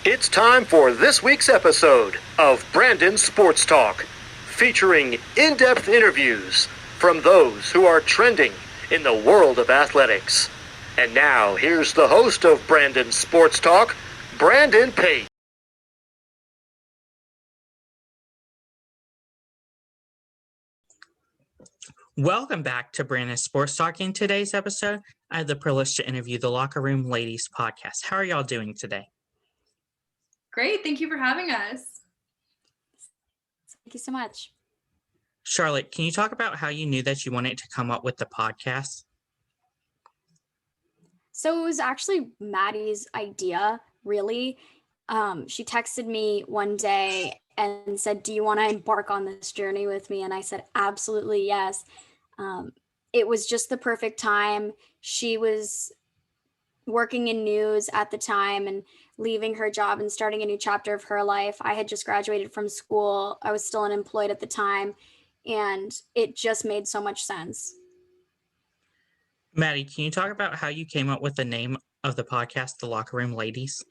It's time for this week's episode of Brandon Sports Talk, featuring in-depth interviews from those who are trending in the world of athletics. And now, here's the host of Brandon Sports Talk, Brandon Pate. Welcome back to Brandon Sports Talk. In today's episode, I have the privilege to interview the Locker Room Ladies podcast. How are y'all doing today? Great. Thank you for having us. Thank you so much. Charlotte, can you talk about how you knew that you wanted to come up with the podcast? So it was actually Maddie's idea, really. She texted me one day and said, "Do you want to embark on this journey with me?" And I said, "Absolutely, yes." It was just the perfect time. She was working in news at the time and leaving her job and starting a new chapter of her life. I had just graduated from school. I was still unemployed at the time, and it just made so much sense. Maddie, can you talk about how you came up with the name of the podcast, The Locker Room Ladies?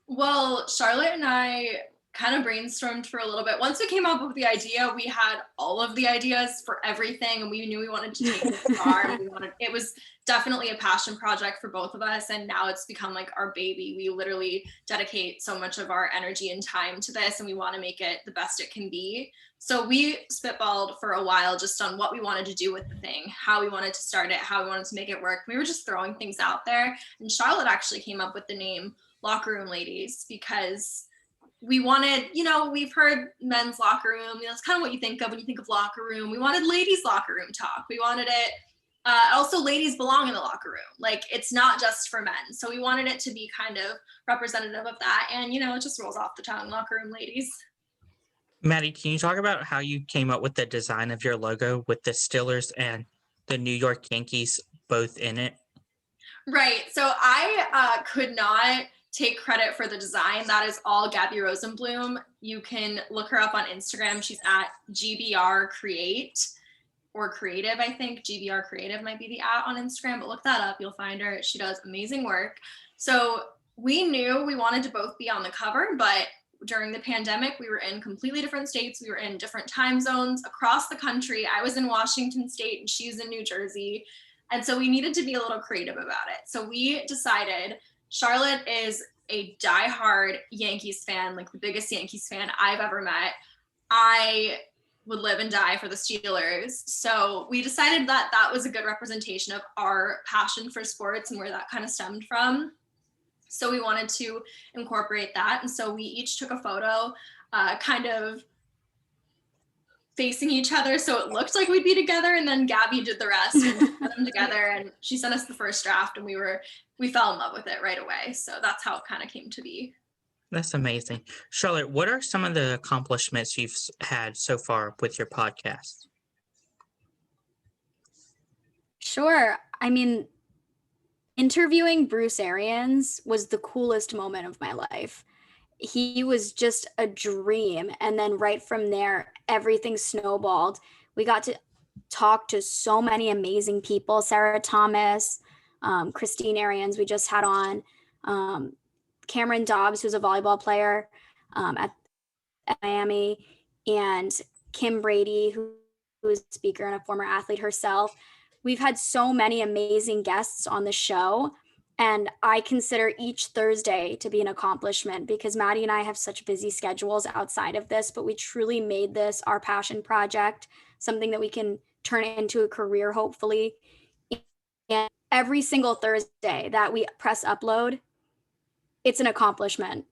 Well, Charlotte and I kind of brainstormed for a little bit. Once we came up with the idea, we had all of the ideas for everything, and we knew we wanted to take it far. It was definitely a passion project for both of us, and now it's become like our baby. We literally dedicate so much of our energy and time to this, and we want to make it the best it can be. So we spitballed for a while just on what we wanted to do with the thing, how we wanted to start it, how we wanted to make it work. We were just throwing things out there, and Charlotte actually came up with the name Locker Room Ladies because we wanted, we've heard men's locker room. That's kind of what you think of when you think of locker room. We wanted ladies' locker room talk. We wanted it. Also, ladies belong in the locker room. Like, it's not just for men. So we wanted it to be kind of representative of that. And, it just rolls off the tongue, Locker Room Ladies. Maddie, can you talk about how you came up with the design of your logo with the Steelers and the New York Yankees both in it? Right. So I could not take credit for the design. That is all Gabby Rosenblum. You can look her up on Instagram. She's at GBR Create or Creative, I think. GBR Creative might be the @ on Instagram, but look that up. You'll find her. She does amazing work. So we knew we wanted to both be on the cover, but during the pandemic, we were in completely different states. We were in different time zones across the country. I was in Washington State and she was in New Jersey. And so we needed to be a little creative about it. So we decided Charlotte is a diehard Yankees fan, like the biggest Yankees fan I've ever met. I would live and die for the Steelers. So we decided that that was a good representation of our passion for sports and where that kind of stemmed from. So we wanted to incorporate that. And so we each took a photo, kind of facing each other so it looked like we'd be together, and then Gabby did the rest and put them together, and she sent us the first draft, and we fell in love with it right away. So that's how it kind of came to be. That's amazing. Charlotte, what are some of the accomplishments you've had so far with your podcast? Sure. I mean, interviewing Bruce Arians was the coolest moment of my life. He was just a dream. And then right from there, everything snowballed. We got to talk to so many amazing people. Sarah Thomas, Christine Arians, we just had on, Cameron Dobbs, who's a volleyball player at Miami, and Kim Brady, who is a speaker and a former athlete herself. We've had so many amazing guests on the show, and I consider each Thursday to be an accomplishment because Maddie and I have such busy schedules outside of this, but we truly made this our passion project, something that we can turn into a career, hopefully. And every single Thursday that we press upload, it's an accomplishment.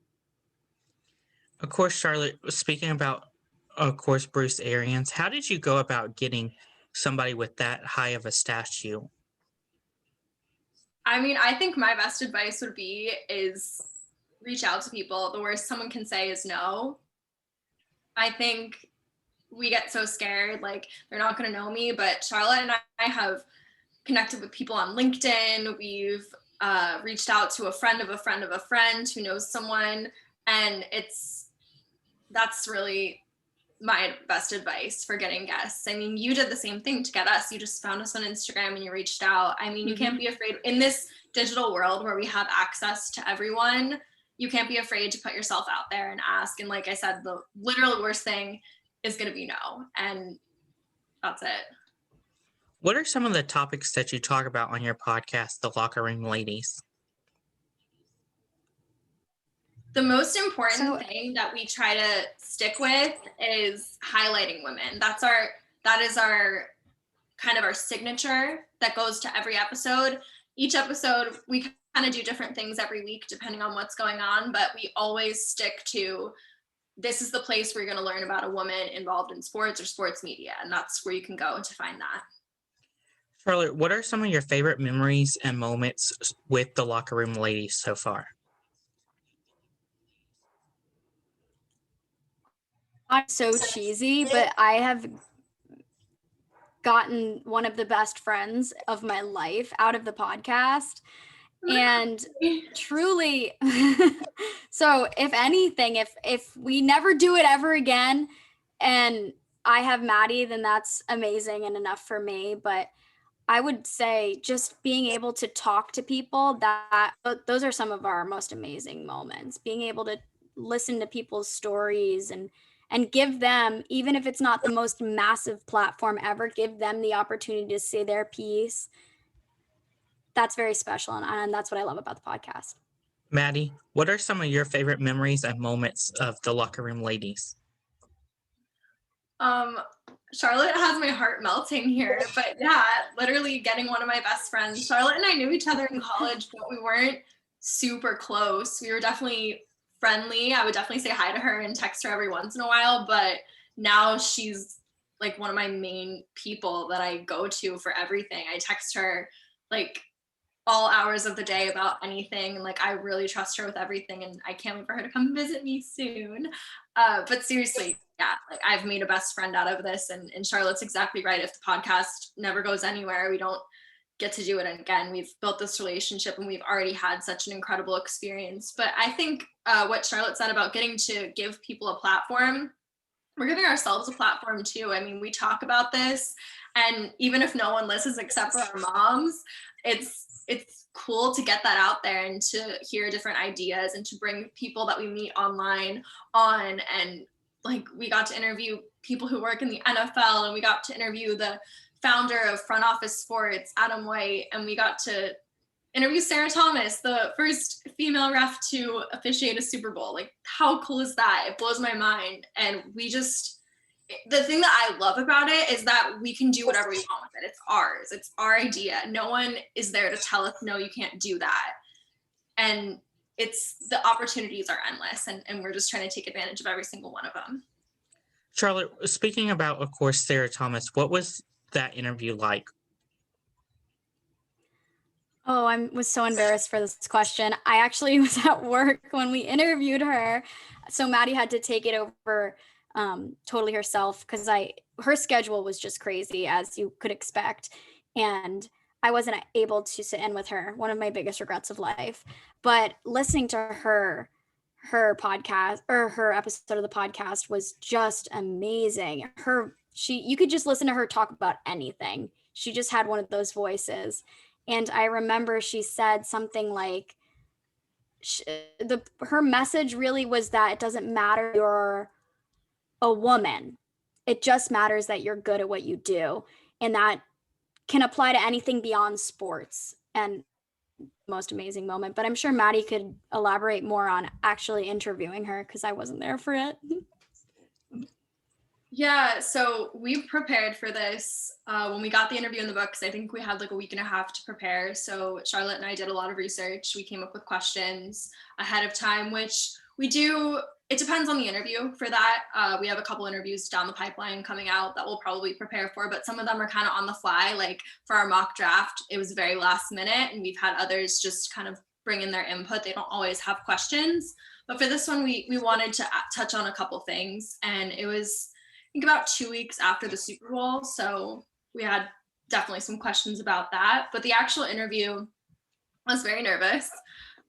Of course, Charlotte, speaking about, of course, Bruce Arians, how did you go about getting somebody with that high of a statue? I mean, I think my best advice would be is reach out to people. The worst someone can say is no. I think we get so scared, like they're not going to know me, but Charlotte and I have connected with people on LinkedIn. We've reached out to a friend of a friend of a friend who knows someone, and that's really my best advice for getting guests. I mean, you did the same thing to get us. You just found us on Instagram and you reached out. I mean, you can't be afraid in this digital world where we have access to everyone. you can't be afraid to put yourself out there and ask. And like I said, the literal worst thing is going to be no. And that's it. What are some of the topics that you talk about on your podcast, The Locker Room Ladies? The most important thing that we try to stick with is highlighting women. That is our kind of our signature that goes to every episode. Each episode, we kind of do different things every week depending on what's going on, but we always stick to, this is the place where you're going to learn about a woman involved in sports or sports media, and that's where you can go to find that. Charlotte, what are some of your favorite memories and moments with the Locker Room Ladies so far? Not so cheesy, but I have gotten one of the best friends of my life out of the podcast. And truly, so if anything, if we never do it ever again and I have Maddie, then that's amazing and enough for me. But I would say just being able to talk to people, those are some of our most amazing moments. Being able to listen to people's stories and give them, even if it's not the most massive platform ever, give them the opportunity to say their piece. That's very special, and that's what I love about the podcast. Maddie, what are some of your favorite memories and moments of the Locker Room Ladies? Charlotte has my heart melting here, but yeah, literally getting one of my best friends. Charlotte and I knew each other in college, but we weren't super close. We were definitely friendly. I would definitely say hi to her and text her every once in a while, but now she's like one of my main people that I go to for everything. I text her like all hours of the day about anything, and like I really trust her with everything, and I can't wait for her to come visit me soon. But seriously, yeah, like I've made a best friend out of this, and Charlotte's exactly right. If the podcast never goes anywhere, we don't get to do it again. We've built this relationship and we've already had such an incredible experience. But I think what Charlotte said about getting to give people a platform, we're giving ourselves a platform too. I mean, we talk about this, and even if no one listens except for our moms, it's cool to get that out there and to hear different ideas and to bring people that we meet online on. And like we got to interview people who work in the NFL, and we got to interview the founder of Front Office Sports, Adam White, and we got to interview Sarah Thomas, the first female ref to officiate a Super Bowl. Like, how cool is that? It blows my mind. And the thing that I love about it is that we can do whatever we want with it. It's ours. It's our idea. No one is there to tell us, no, you can't do that. And the opportunities are endless, and we're just trying to take advantage of every single one of them. Charlotte, speaking about, of course, Sarah Thomas, what was that interview like? Oh, I was so embarrassed for this question. I actually was at work when we interviewed her. So Maddie had to take it over totally herself because her schedule was just crazy, as you could expect. And I wasn't able to sit in with her, one of my biggest regrets of life. But listening to her podcast or her episode of the podcast was just amazing. You could just listen to her talk about anything. She just had one of those voices. And I remember she said something like, her message really was that it doesn't matter you're a woman. It just matters that you're good at what you do. And that can apply to anything beyond sports. And most amazing moment. But I'm sure Maddie could elaborate more on actually interviewing her because I wasn't there for it. Yeah, so we prepared for this when we got the interview in the books. I think we had like a week and a half to prepare. So Charlotte and I did a lot of research. We came up with questions ahead of time, which we do. It depends on the interview for that. We have a couple interviews down the pipeline coming out that we'll probably prepare for, but some of them are kind of on the fly. Like for our mock draft, it was very last minute, and we've had others just kind of bring in their input. They don't always have questions. But for this one, we wanted to touch on a couple things, and it was, I think, about 2 weeks after the Super Bowl. So we had definitely some questions about that. But the actual interview, I was very nervous.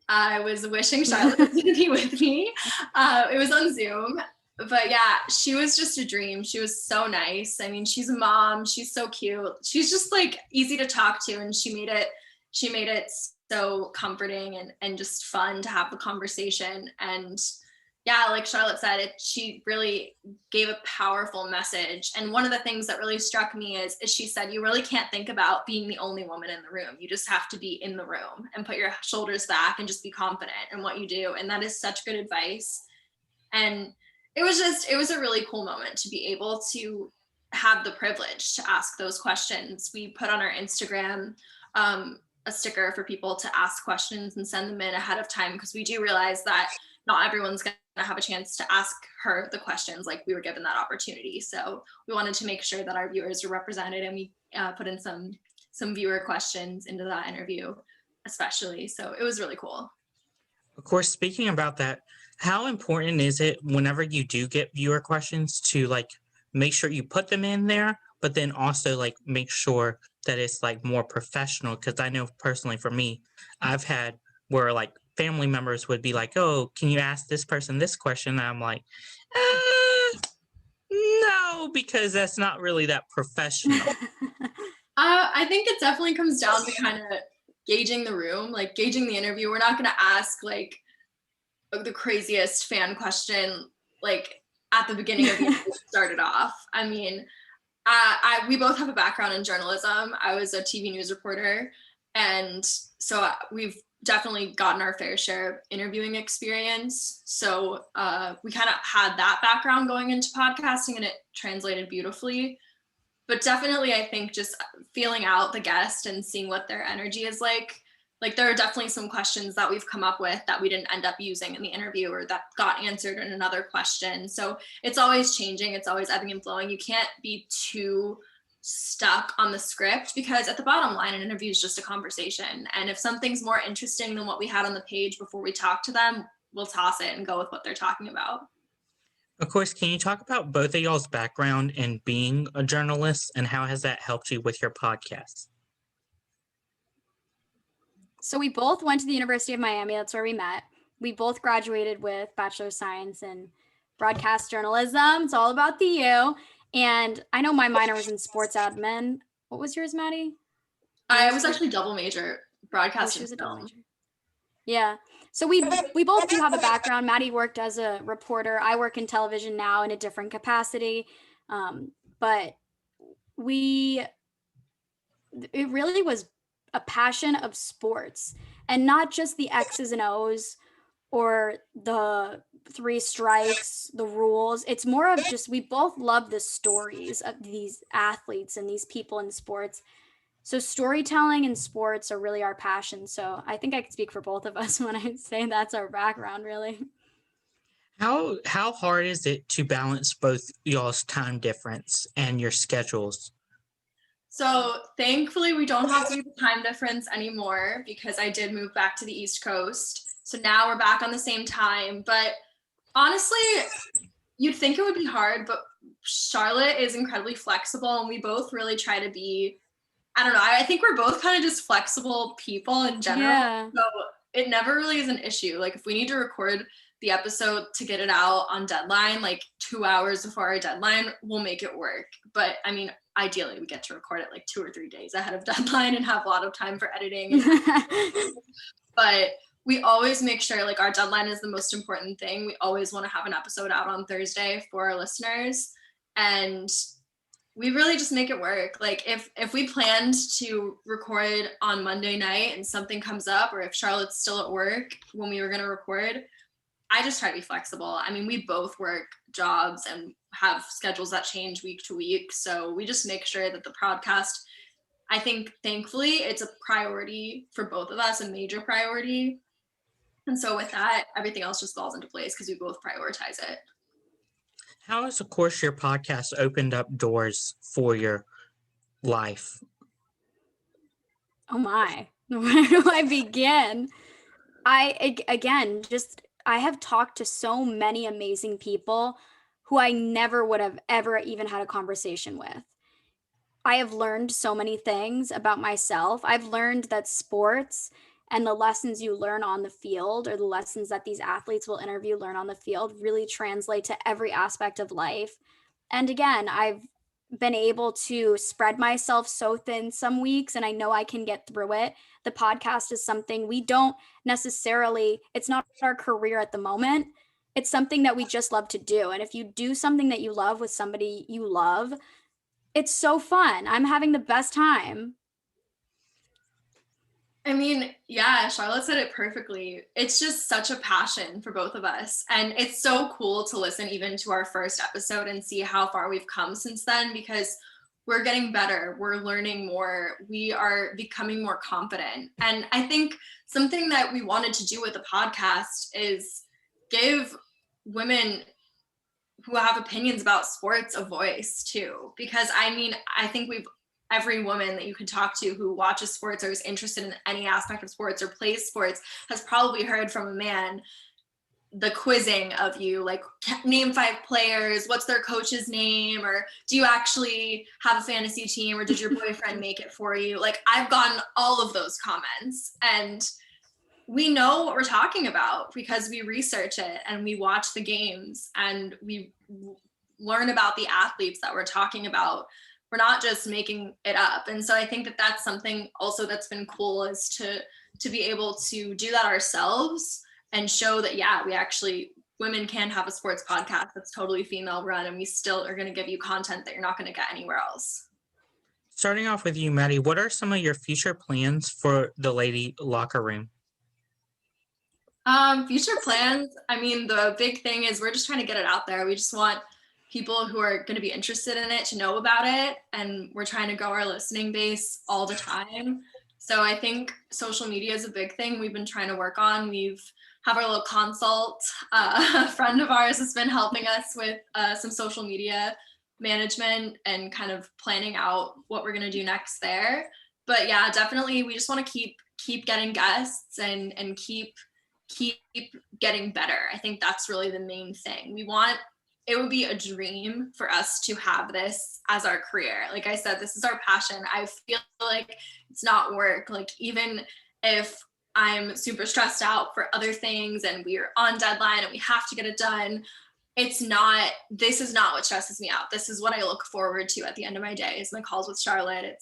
I was wishing Charlotte was going to be with me. It was on Zoom. But yeah, she was just a dream. She was so nice. I mean, she's a mom. She's so cute. She's just like easy to talk to. And she made it so comforting and just fun to have the conversation. And yeah, like Charlotte said, she really gave a powerful message. And one of the things that really struck me is she said, you really can't think about being the only woman in the room. You just have to be in the room and put your shoulders back and just be confident in what you do. And that is such good advice. And it was a really cool moment to be able to have the privilege to ask those questions. We put on our Instagram a sticker for people to ask questions and send them in ahead of time, because we do realize that not everyone's going to have a chance to ask her the questions like we were given that opportunity. So we wanted to make sure that our viewers were represented, and we put in some viewer questions into that interview especially. So it was really cool. Of course, speaking about that, how important is it whenever you do get viewer questions to like make sure you put them in there, but then also like make sure that it's like more professional? Because I know personally for me, I've had where like family members would be like, oh, can you ask this person this question? And I'm like, no, because that's not really that professional. I think it definitely comes down to kind of gauging the room, like gauging the interview. We're not going to ask like the craziest fan question like at the beginning of the interview started off. I mean, we both have a background in journalism. I was a TV news reporter, and so we've definitely gotten our fair share of interviewing experience. So we kind of had that background going into podcasting, and it translated beautifully. But definitely, I think just feeling out the guest and seeing what their energy is like there are definitely some questions that we've come up with that we didn't end up using in the interview, or that got answered in another question. So it's always changing. It's always ebbing and flowing. You can't be too stuck on the script, because at the bottom line, an interview is just a conversation. And if something's more interesting than what we had on the page before we talk to them, we'll toss it and go with what they're talking about. Of course, can you talk about both of y'all's background in being a journalist, and how has that helped you with your podcast? So we both went to the University of Miami. That's where we met. We both graduated with Bachelor of Science in broadcast journalism. It's all about the U. And I know my minor was in sports admin. What was yours, Maddie? I was actually double major, broadcast. She was a double major. Yeah. So we both do have a background. Maddie worked as a reporter. I work in television now in a different capacity. But it really was a passion of sports, and not just the X's and O's or the three strikes, the rules. It's more of just, we both love the stories of these athletes and these people in sports. So storytelling and sports are really our passion. So I think I could speak for both of us when I say that's our background, really. How hard is it to balance both y'all's time difference and your schedules? So thankfully, we don't have to do the time difference anymore, because I did move back to the East Coast. So now we're back on the same time. But honestly, you'd think it would be hard, but Charlotte is incredibly flexible, and we both really try to be, I don't know, I think we're both kind of just flexible people in general. Yeah. So it never really is an issue. Like if we need to record the episode to get it out on deadline, like 2 hours before our deadline, we'll make it work. But I mean, ideally we get to record it like 2 or 3 days ahead of deadline and have a lot of time for editing. But we always make sure like our deadline is the most important thing. We always want to have an episode out on Thursday for our listeners. And we really just make it work. Like if we planned to record on Monday night and something comes up, or if Charlotte's still at work when we were going to record, I just try to be flexible. I mean, we both work jobs and have schedules that change week to week. So we just make sure that the podcast, I think thankfully it's a priority for both of us, a major priority. And so with that, everything else just falls into place because we both prioritize it. How has, of course, your podcast opened up doors for your life? Oh my, where do I begin? I have talked to so many amazing people who I never would have ever even had a conversation with. I have learned so many things about myself. I've learned that sports and the lessons you learn on the field, or the lessons that these athletes will learn on the field, really translate to every aspect of life. And again, I've been able to spread myself so thin some weeks, and I know I can get through it. The podcast is something we don't necessarily, it's not our career at the moment. It's something that we just love to do. And if you do something that you love with somebody you love, it's so fun. I'm having the best time. I mean, yeah, Charlotte said it perfectly. It's just such a passion for both of us. And it's so cool to listen even to our first episode and see how far we've come since then, because we're getting better. We're learning more. We are becoming more confident. And I think something that we wanted to do with the podcast is give women who have opinions about sports a voice too. Because I mean, I think every woman that you can talk to who watches sports or is interested in any aspect of sports or plays sports has probably heard from a man the quizzing of you, like name 5 players, what's their coach's name, or do you actually have a fantasy team, or did your boyfriend make it for you? Like, I've gotten all of those comments, and we know what we're talking about because we research it and we watch the games and we learn about the athletes that we're talking about. We're not just making it up. And so I think that that's something also that's been cool, is to be able to do that ourselves and show that, yeah, women can have a sports podcast that's totally female run, and we still are going to give you content that you're not going to get anywhere else. Starting off with you, Maddie, what are some of your future plans for the lady locker room? Future plans, I mean, the big thing is we're just trying to get it out there. We just want people who are going to be interested in it to know about it, and we're trying to grow our listening base all the time. So I think social media is a big thing we've been trying to work on. We've have our little consult. A friend of ours has been helping us with some social media management and kind of planning out what we're going to do next there. But yeah, definitely we just want to keep getting guests and keep getting better. I think that's really the main thing. It would be a dream for us to have this as our career. Like I said, this is our passion. I feel like it's not work. Like, even if I'm super stressed out for other things and we're on deadline and we have to get it done, this is not what stresses me out. This is what I look forward to at the end of my day, is my calls with Charlotte.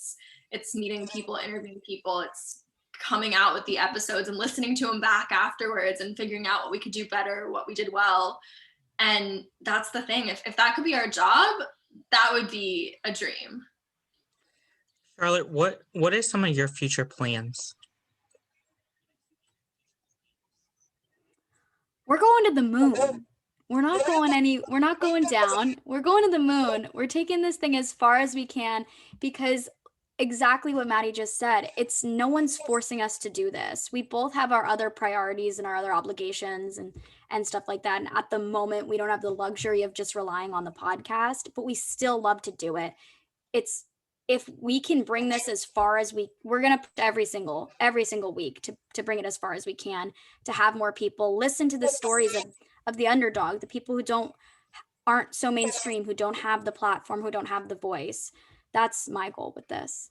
It's meeting people, interviewing people. It's coming out with the episodes and listening to them back afterwards and figuring out what we could do better, what we did well. And that's the thing. If that could be our job, that would be a dream. Charlotte, what are some of your future plans? We're going to the moon. We're not going down. We're going to the moon. We're taking this thing as far as we can, because exactly what Maddie just said, it's no one's forcing us to do this. We both have our other priorities and our other obligations and stuff like that. And at the moment, we don't have the luxury of just relying on the podcast, but we still love to do it. If we can bring this as far as we're going to put every single week to bring it as far as we can, to have more people listen to the stories of the underdog, the people who aren't so mainstream, who don't have the platform, who don't have the voice. That's my goal with this.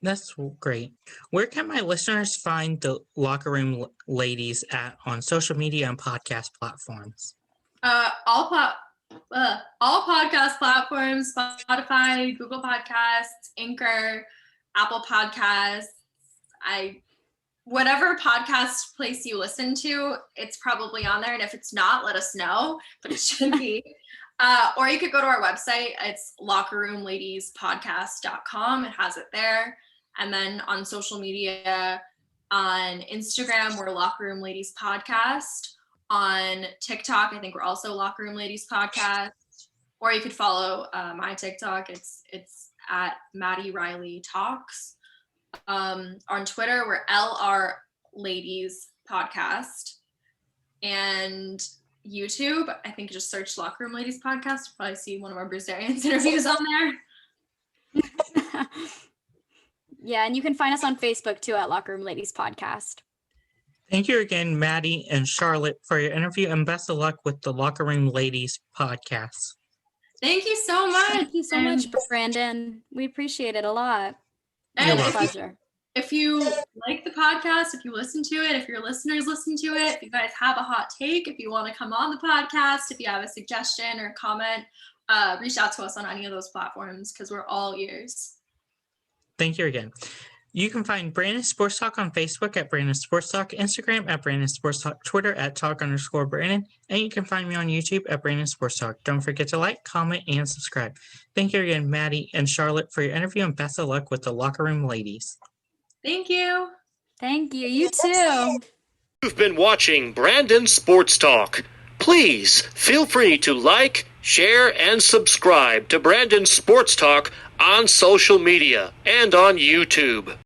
That's great. Where can my listeners find the Locker Room Ladies on social media and podcast platforms? All podcast platforms: Spotify, Google Podcasts, Anchor, Apple Podcasts. Whatever podcast place you listen to, it's probably on there. And if it's not, let us know, but it should be. Or you could go to our website. It's lockerroomladiespodcast.com. It has it there. And then on social media, on Instagram, we're Locker Room Ladies Podcast. On TikTok, I think we're also Locker Room Ladies Podcast. Or you could follow my TikTok. It's at Maddie Riley Talks. On Twitter, we're LR Ladies Podcast. And YouTube, I think just search Locker Room Ladies Podcast. You'll probably see one of our Bruce Arians interviews on there. Yeah, and you can find us on Facebook too at Locker Room Ladies Podcast. Thank you again, Maddie and Charlotte, for your interview, and best of luck with the Locker Room Ladies Podcast. Thank you so much. Thank you so much, Brandon. We appreciate it a lot. And It's a pleasure. If you like the podcast, if you listen to it, if your listeners listen to it, if you guys have a hot take, if you want to come on the podcast, if you have a suggestion or comment reach out to us on any of those platforms because we're all ears. Thank you again. You can find Brandon Sports Talk on Facebook at Brandon Sports Talk, Instagram at Brandon Sports Talk, Twitter at Talk_Brandon, and you can find me on YouTube at Brandon Sports Talk. Don't forget to like, comment, and subscribe. Thank you again, Maddie and Charlotte, for your interview, and best of luck with the locker room ladies. Thank you. Thank you. You too. You've been watching Brandon Sports Talk. Please feel free to like, share, and subscribe to Brandon Sports Talk on social media and on YouTube.